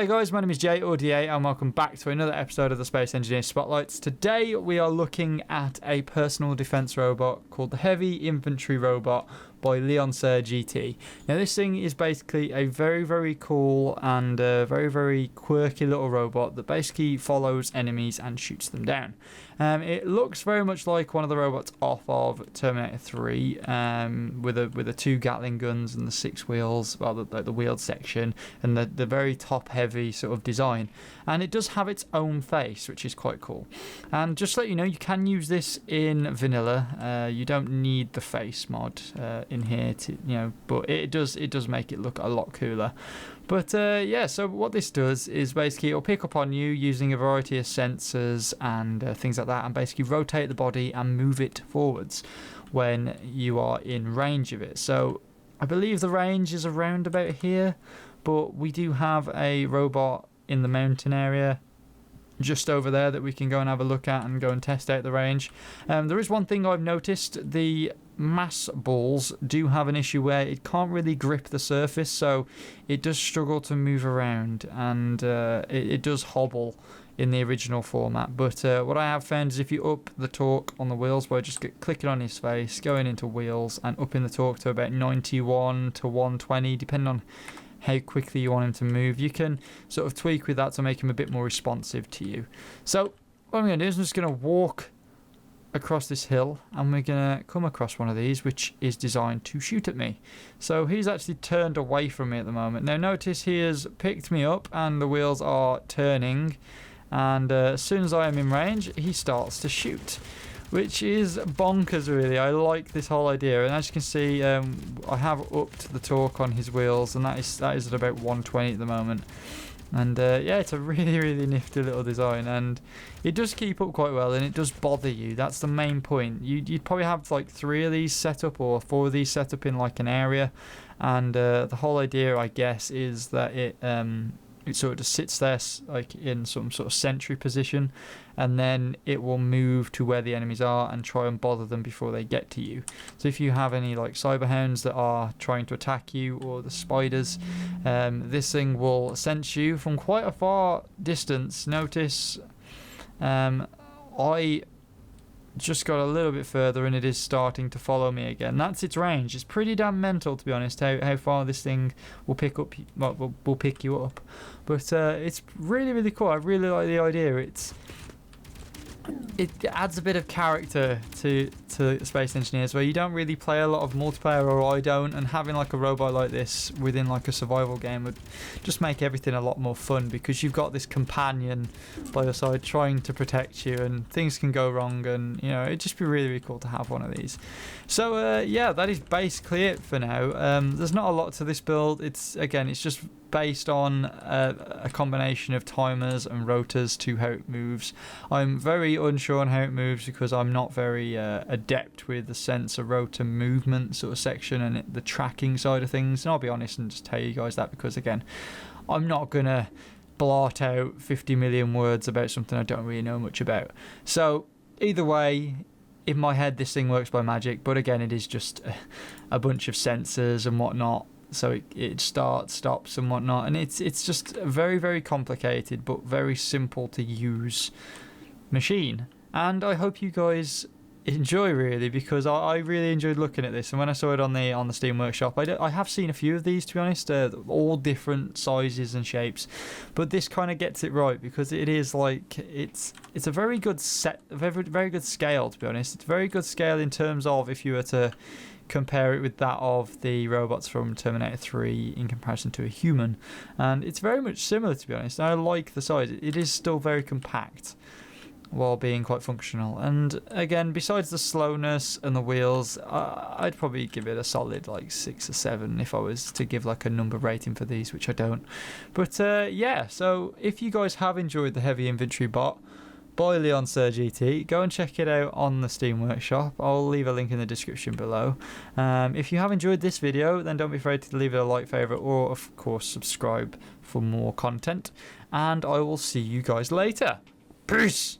Hello guys, my name is Jay or DA and welcome back to another episode of the Space Engineer Spotlights. Today we are looking at a personal defense robot called the Heavy Infantry Robot by LeonserGT. Now this thing is basically a very cool and very quirky little robot that basically follows enemies and shoots them down. It looks very much like one of the robots off of Terminator 3 with the 2 Gatling guns and the 6 wheels, well the wheeled section and the very top heavy sort of design. And it does have its own face, which is quite cool. And just to let you know, you can use this in vanilla. You don't need the face mod in here to, but it does make it look a lot cooler. But yeah, so what this does is basically it'll pick up on you using a variety of sensors and things like that, and basically rotate the body and move it forwards when you are in range of it. So I believe the range is around about here, but we do have a robot in the mountain area just over there that we can go and have a look at and go and test out the range. There is one thing I've noticed: the mass balls do have an issue where it can't really grip the surface, so it does struggle to move around, and it does hobble in the original format. But what I have found is if you up the torque on the wheels by just clicking on his face, going into wheels and upping the torque to about 91 to 120 depending on how quickly you want him to move, you can sort of tweak with that to make him a bit more responsive to you. So what I'm going to do is I'm just going to walk across this hill and we're going to come across one of these which is designed to shoot at me. So he's actually turned away from me at the moment. Now notice he has picked me up and the wheels are turning, and as soon as I am in range he starts to shoot, which is bonkers really. I like this whole idea, and as you can see I have upped the torque on his wheels, and that is at about 120 at the moment. And yeah, it's a really nifty little design, and it does keep up quite well, and it does bother you. That's the main point. You'd probably have like 3 of these set up or 4 of these set up in like an area, and the whole idea I guess is that it sort of just sits there like in some sort of sentry position, and then it will move to where the enemies are and try and bother them before they get to you. So if you have any like cyberhounds that are trying to attack you, or the spiders, this thing will sense you from quite a far distance. Notice I just got a little bit further and it is starting to follow me again. That's its range. It's pretty damn mental, to be honest, how far this thing will pick up, will pick you up. But it's really cool. I really like the idea. It adds a bit of character to Space Engineers, where you don't really play a lot of multiplayer, or I don't, and having like a robot like this within like a survival game would just make everything a lot more fun, because you've got this companion by your side trying to protect you, and things can go wrong, and it'd just be really cool to have one of these. So yeah, that is basically it for now. There's not a lot to this build. It's just based on a combination of timers and rotors to how it moves. I'm very unsure on how it moves because I'm not very adept with the sensor rotor movement sort of section and the tracking side of things, and I'll be honest and just tell you guys that, because again, I'm not gonna blart out 50 million words about something I don't really know much about. So either way, in my head this thing works by magic, but again, it is just a bunch of sensors and whatnot. So it starts, stops and whatnot, and it's just a very complicated but very simple to use machine. And I hope you guys enjoy, really, because I really enjoyed looking at this. And when I saw it on the Steam Workshop, I have seen a few of these, to be honest, all different sizes and shapes, but this kind of gets it right, because it is like it's a very good very good scale, to be honest. It's a very good scale in terms of if you were to compare it with that of the robots from Terminator 3 in comparison to a human, and it's very much similar, to be honest. I like the size. It is still very compact while being quite functional, and again, besides the slowness and the wheels, I'd probably give it a solid like 6 or 7 if I was to give like a number rating for these, which I don't. But yeah, so if you guys have enjoyed the Heavy Infantry bot by LeonserGT, go and check it out on the Steam Workshop. I'll leave a link in the description below. If you have enjoyed this video, then don't be afraid to leave it a like, favourite, or of course subscribe for more content, and I will see you guys later. Peace!